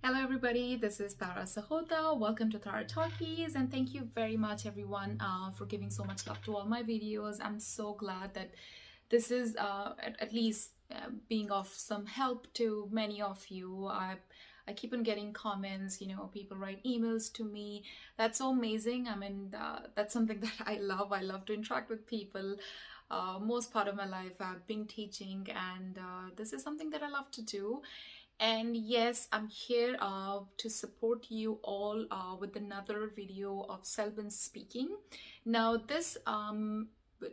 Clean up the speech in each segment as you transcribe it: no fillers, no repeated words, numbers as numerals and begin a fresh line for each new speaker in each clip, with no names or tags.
Hello everybody, this is Tara Sahota. Welcome to Tara Talkies, and thank you very much everyone for giving so much love to all my videos. I'm so glad that this is at least being of some help to many of you. I keep on getting comments, people write emails to me. That's so amazing. I mean, that's something that I love. I love to interact with people. Most part of my life I've been teaching, and this is something that I love to do. And yes, I'm here to support you all with another video of Celban speaking. Now,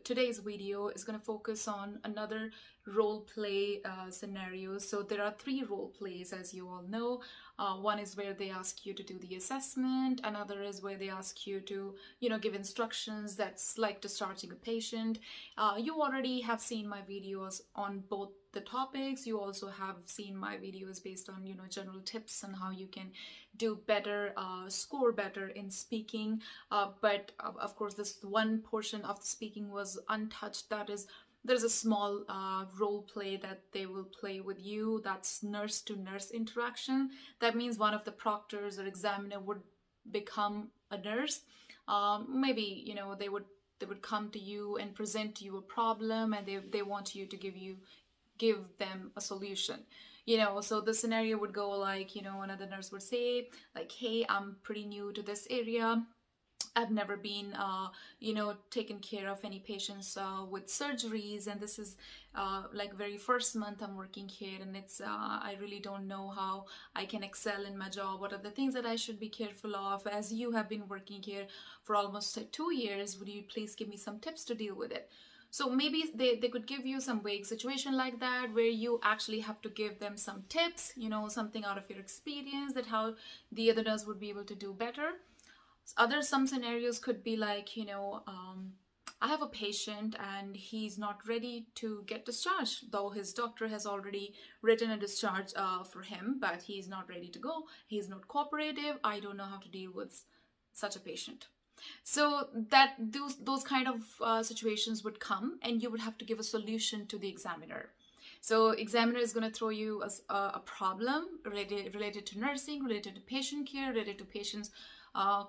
today's video is going to focus on another role play scenario. So there are three role plays, as you all know. One is where they ask you to do the assessment. Another is where they ask you to, give instructions. That's like discharging a patient. You already have seen my videos on both the topics. You also have seen my videos based on, general tips on how you can do better, score better in speaking. But of course, this one portion of the speaking was untouched. There's a small role play that they will play with you. That's nurse to nurse interaction. That means one of the proctors or examiner would become a nurse. Maybe, they would come to you and present to you a problem, and they want you to give them a solution. So the scenario would go like, another nurse would say like, hey, I'm pretty new to this area. I've never been, taken care of any patients with surgeries, and this is like very first month I'm working here, and I really don't know how I can excel in my job. What are the things that I should be careful of? As you have been working here for almost 2 years, would you please give me some tips to deal with it? So maybe they could give you some vague situation like that where you actually have to give them some tips, something out of your experience that how the other nurse would be able to do better. Some scenarios could be like, I have a patient and he's not ready to get discharged, though his doctor has already written a discharge for him, but he's not ready to go. He's not cooperative. I don't know how to deal with such a patient. So that those kind of situations would come, and you would have to give a solution to the examiner. So examiner is going to throw you a problem related to nursing, related to patient care, related to patients'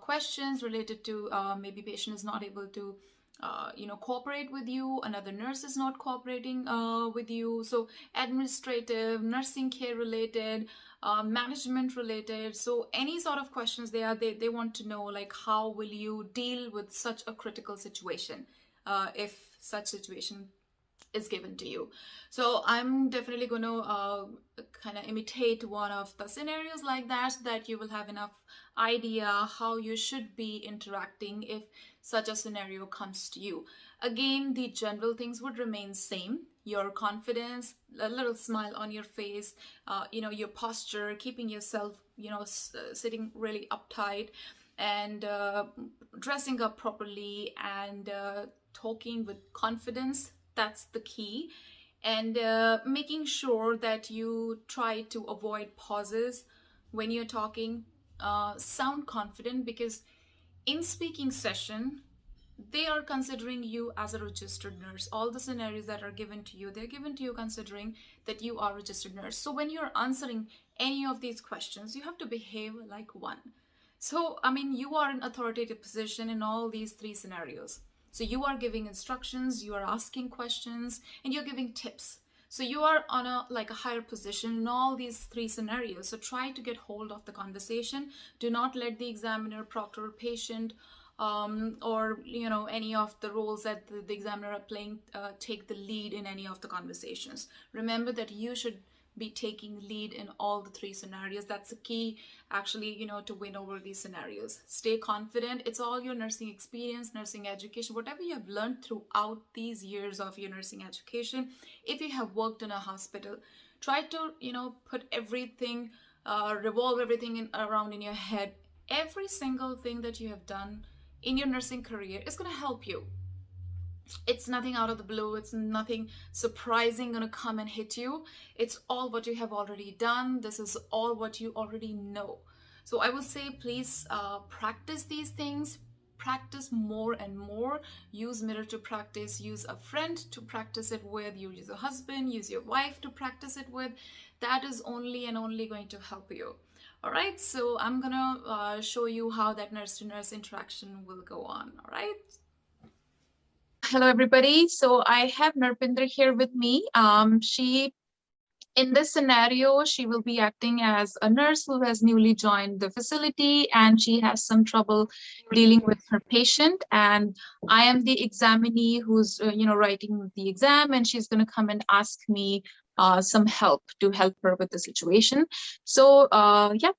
questions, related to maybe patient is not able to cooperate with you, another nurse is not cooperating with you. So administrative, nursing care related, management related. So any sort of questions they want to know, like how will you deal with such a critical situation if such situation is given to you. So I'm definitely going to kind of imitate one of the scenarios like that, so that you will have enough idea how you should be interacting if such a scenario comes to you. Again, the general things would remain same. Your confidence, a little smile on your face, your posture, keeping yourself, sitting really uptight, and dressing up properly, and talking with confidence. That's the key. And making sure that you try to avoid pauses when you're talking. Sound confident, because in speaking session, they are considering you as a registered nurse. All the scenarios that are given to you, they're given to you considering that you are a registered nurse. So when you're answering any of these questions, you have to behave like one. So, I mean, you are in authoritative position in all these three scenarios. So you are giving instructions, you are asking questions, and you're giving tips. So you are on a higher position in all these three scenarios. So try to get hold of the conversation. Do not let the examiner, proctor, patient, or any of the roles that the examiner are playing take the lead in any of the conversations. Remember that you should be taking lead in all the three scenarios. That's the key, actually, to win over these scenarios. Stay confident. It's all your nursing experience, nursing education, whatever you have learned throughout these years of your nursing education. If you have worked in a hospital, try to put everything, revolve everything around in your head. Every single thing that you have done in your nursing career is going to help you. It's nothing out of the blue. It's nothing surprising going to come and hit you. It's all what you have already done. This is all what you already know. So I would say, please practice these things. Practice more and more. Use mirror to practice. Use a friend to practice it with. Use a husband. Use your wife to practice it with. that is only and only going to help you. All right, so I'm gonna show you how that nurse to nurse interaction will go on. All right. Hello, everybody. So I have Narpinder here with me. In this scenario, she will be acting as a nurse who has newly joined the facility and she has some trouble dealing with her patient. And I am the examinee who's, writing the exam, and she's going to come and ask me some help to help her with the situation. So,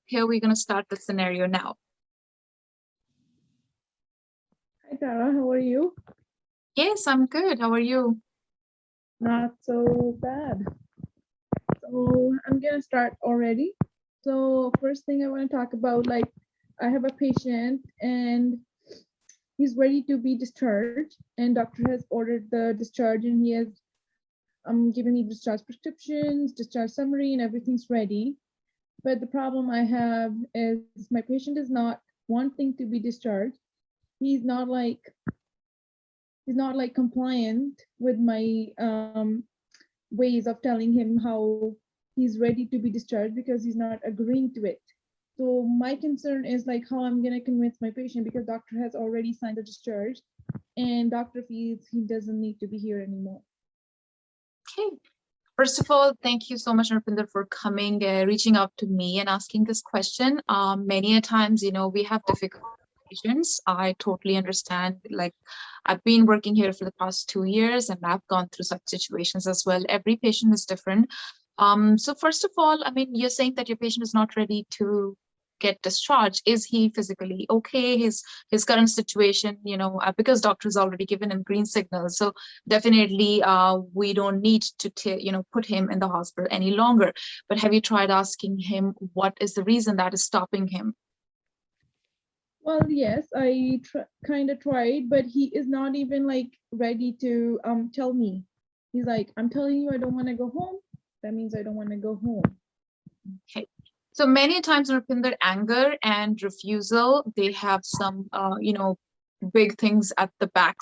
here we're going to start the scenario now.
Hi, Tara. How are you?
Yes, I'm good. How are you?
Not so bad. So I'm gonna start already. So first thing I want to talk about, like, I have a patient and he's ready to be discharged, and doctor has ordered the discharge, and he has given me discharge prescriptions, discharge summary, and everything's ready. But the problem I have is my patient is not wanting to be discharged. He's not like compliant with my ways of telling him how he's ready to be discharged, because he's not agreeing to it. So my concern is like how I'm gonna convince my patient, because doctor has already signed the discharge and doctor feels he doesn't need to be here anymore.
Okay. First of all, thank you so much, Narpinder, for coming, reaching out to me and asking this question. Many a times, we have difficult patients. I totally understand. Like, I've been working here for the past 2 years, and I've gone through such situations as well. Every patient is different. So first of all, I mean, you're saying that your patient is not ready to get discharged. Is he physically okay? His current situation, because doctor's already given him green signals. So definitely, we don't need to, put him in the hospital any longer. But have you tried asking him what is the reason that is stopping him?
Well, yes, I kind of tried, but he is not even like ready to tell me. He's like, I'm telling you, I don't want to go home. That means I don't want to go home.
Okay. So many times, Rupinder, anger and refusal, they have some, big things at the back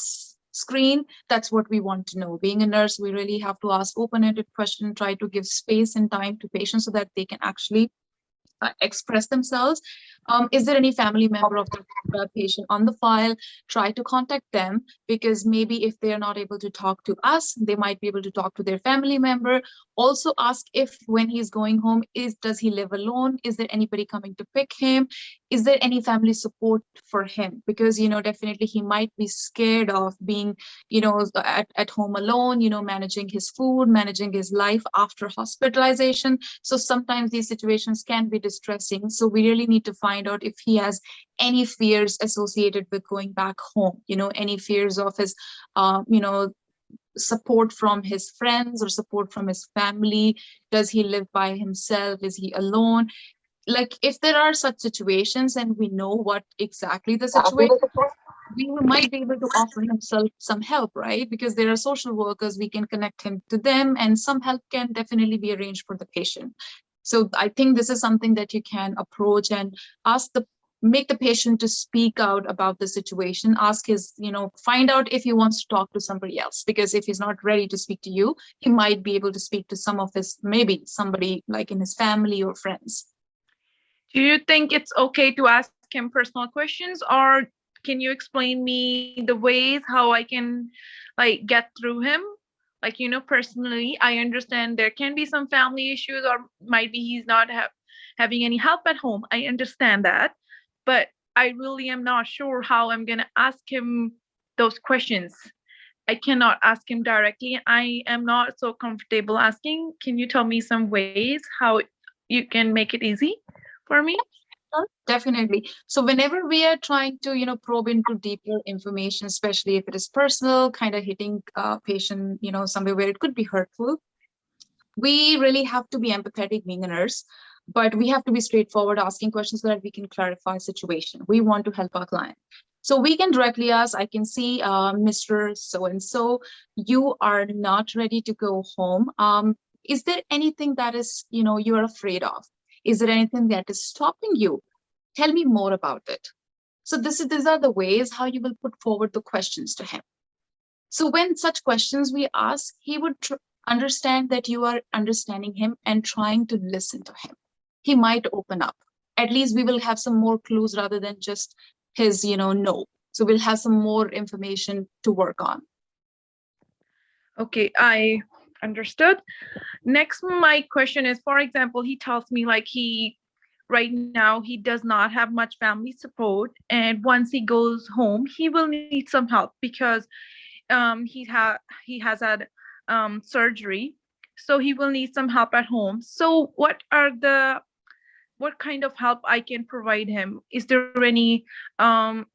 screen. That's what we want to know. Being a nurse, we really have to ask open-ended questions, try to give space and time to patients so that they can actually express themselves. Is there any family member of the patient on the file? Try to contact them, because maybe if they are not able to talk to us, they might be able to talk to their family member. Also ask if when he's going home, does he live alone? Is there anybody coming to pick him? Is there any family support for him? Because, definitely he might be scared of being, at home alone, managing his food, managing his life after hospitalization. So sometimes these situations can be distressing. So we really need to find out if he has any fears associated with going back home, any fears of his, support from his friends or support from his family. Does he live by himself? Is he alone? Like, if there are such situations and we know what exactly the situation, we might be able to offer him some help, right? Because there are social workers, we can connect him to them, and some help can definitely be arranged for the patient. So I think this is something that you can approach and make the patient to speak out about the situation. Ask his, find out if he wants to talk to somebody else, because if he's not ready to speak to you, he might be able to speak to some of his, maybe somebody like in his family or friends.
Do you think it's okay to ask him personal questions, or can you explain me the ways how I can like get through him? Like, personally, I understand there can be some family issues, or might be he's not having any help at home. I understand that, but I really am not sure how I'm going to ask him those questions. I cannot ask him directly. I am not so comfortable asking. Can you tell me some ways how you can make it easy for me?
Definitely. So whenever we are trying to, probe into deeper information, especially if it is personal, kind of hitting patient, somewhere where it could be hurtful, we really have to be empathetic being a nurse, but we have to be straightforward, asking questions so that we can clarify situation. We want to help our client. So we can directly ask, I can see Mr. So-and-so, you are not ready to go home. Is there anything that is, you're afraid of? Is there anything that is stopping you? Tell me more about it. So these are the ways how you will put forward the questions to him. So when such questions we ask, he would understand that you are understanding him and trying to listen to him. He might open up. At least we will have some more clues rather than just his, no. So we'll have some more information to work on.
Okay, I understood. Next, my question is, for example, he tells me like right now he does not have much family support, and once he goes home, he will need some help because he has had surgery, so he will need some help at home. So what kind of help I can provide him? Is there any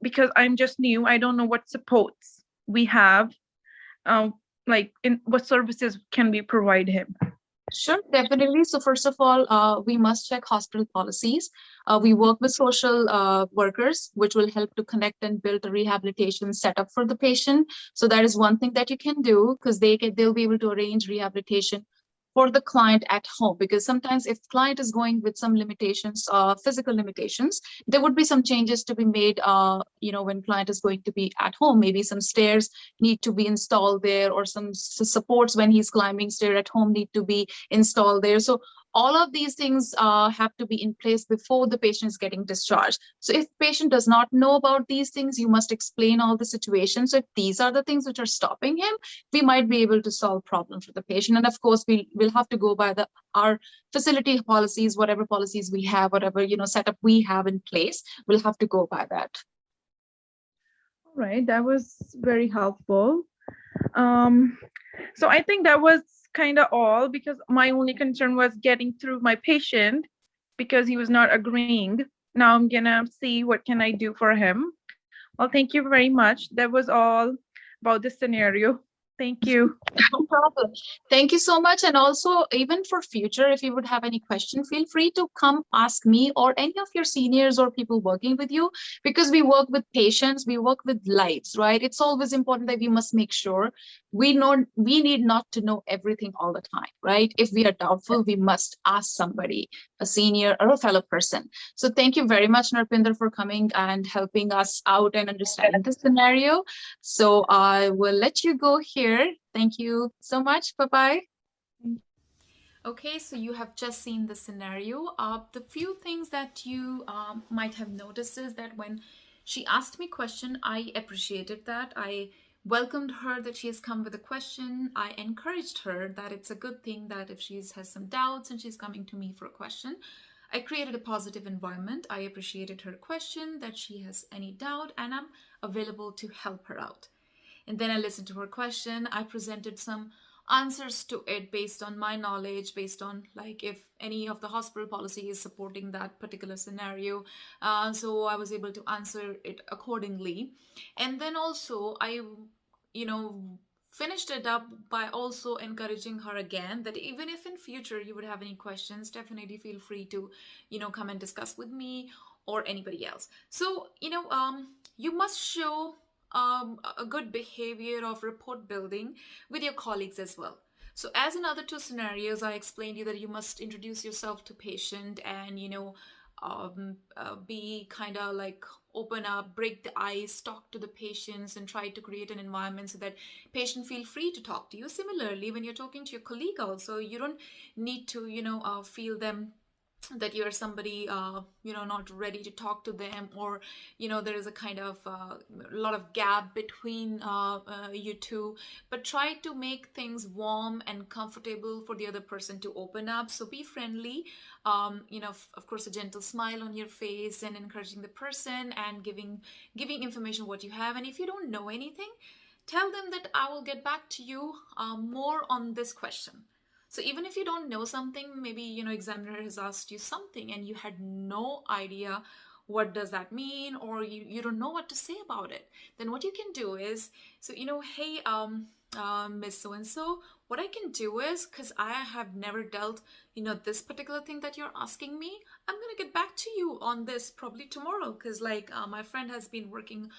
because I'm just new, I don't know what supports we have, um like in what services can we provide him?
Sure, definitely. So first of all, we must check hospital policies. We work with social workers, which will help to connect and build a rehabilitation setup for the patient. So that is one thing that you can do because they'll be able to arrange rehabilitation for the client at home. Because sometimes if client is going with some limitations, physical limitations, there would be some changes to be made. When client is going to be at home, maybe some stairs need to be installed there, or some supports when he's climbing stair at home need to be installed there. So all of these things have to be in place before the patient is getting discharged. So if patient does not know about these things, you must explain all the situations. So if these are the things which are stopping him, we might be able to solve problems for the patient. And of course, we will have to go by our facility policies, whatever policies we have, whatever setup we have in place. We'll have to go by that.
All right, that was very helpful. um so I think that was kind of all, because my only concern was getting through my patient because he was not agreeing. Now I'm gonna see what can I do for him. Well, thank you very much. That was all about this scenario. Thank you.
No problem. Thank you so much. And also, even for future, if you would have any question, feel free to come ask me or any of your seniors or people working with you, because we work with patients, we work with lives, right? It's always important that we must make sure we need not to know everything all the time, right? If we are doubtful, we must ask somebody, a senior or a fellow person. So thank you very much, Narpinder, for coming and helping us out and understanding this scenario. So I will let you go here. Thank you so much. Bye-bye. Okay, so you have just seen the scenario. The few things that you might have noticed is that when she asked me question, I appreciated that. I welcomed her that she has come with a question. I encouraged her that it's a good thing that if she has some doubts and she's coming to me for a question, I created a positive environment. I appreciated her question that she has any doubt, and I'm available to help her out. And then I listened to her question. I presented some answers to it based on my knowledge, based on like if any of the hospital policy is supporting that particular scenario. So I was able to answer it accordingly. And then also you know, finished it up by also encouraging her again that even if in future you would have any questions, definitely feel free to, come and discuss with me or anybody else. So, you must show a good behavior of rapport building with your colleagues as well. So as in other two scenarios, I explained you that you must introduce yourself to patient and be kind of like open up, break the ice, talk to the patients, and try to create an environment so that patient feel free to talk to you. Similarly, when you're talking to your colleague, also you don't need to feel them that you're somebody not ready to talk to them, or there is a kind of a lot of gap between you two, but try to make things warm and comfortable for the other person to open up. So be friendly, of course a gentle smile on your face and encouraging the person and giving information what you have. And if you don't know anything, tell them that I will get back to you more on this question. So even if you don't know something, maybe examiner has asked you something and you had no idea what does that mean, or you don't know what to say about it, then what you can do is, so hey, Miss so and so, what I can do is, because I have never dealt this particular thing that you're asking me, I'm going to get back to you on this probably tomorrow, because like my friend has been working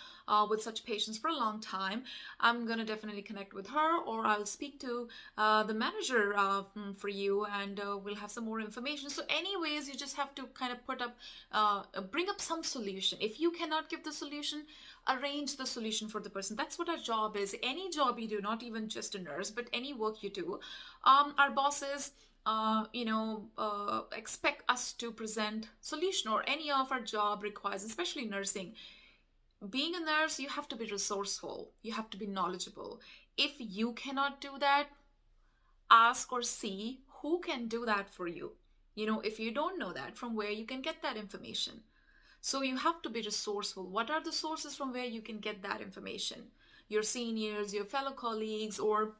with such patients for a long time. I'm going to definitely connect with her, or I'll speak to the manager for you, and we'll have some more information. So anyways, you just have to kind of bring up some solution. If you cannot give the solution, arrange the solution for the person. That's what our job is. Any job you do, not even just a nurse, but any work you do, our bosses expect us to present solution, or any of our job requires, especially nursing. Being a nurse, you have to be resourceful, you have to be knowledgeable. If you cannot do that, ask or see who can do that for you. If you don't know that, from where you can get that information. So you have to be resourceful. What are the sources from where you can get that information? Your seniors, your fellow colleagues, or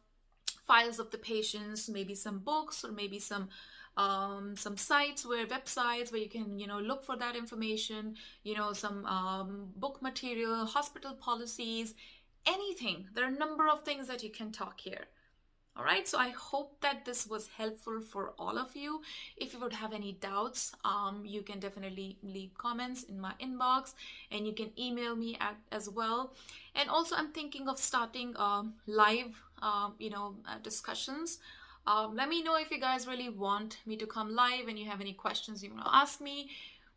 files of the patients, maybe some books, or maybe some sites, websites where you can look for that information. Some book material, hospital policies, anything. There are a number of things that you can talk here. All right, so I hope that this was helpful for all of you. If you would have any doubts, you can definitely leave comments in my inbox, and you can email me as well. And also, I'm thinking of starting live, discussions. Let me know if you guys really want me to come live and you have any questions you want to ask me.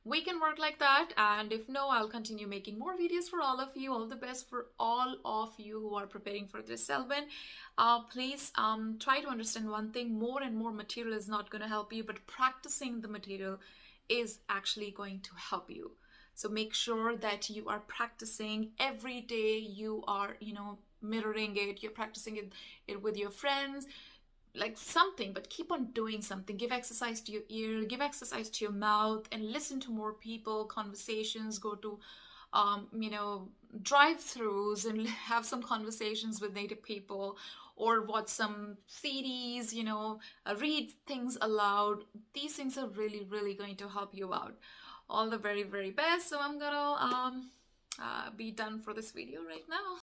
We can work like that, and if no, I'll continue making more videos for all of you. All the best for all of you who are preparing for this, Celban. Please try to understand one thing: more and more material is not going to help you, but practicing the material is actually going to help you. So make sure that you are practicing every day. You are mirroring it, you're practicing it with your friends, like something, but keep on doing something. Give exercise to your ear, give exercise to your mouth, and listen to more people, conversations. Go to drive-throughs and have some conversations with native people, or watch some CDs, read things aloud. These things are really, really going to help you out. All the very, very best. So I'm gonna be done for this video right now.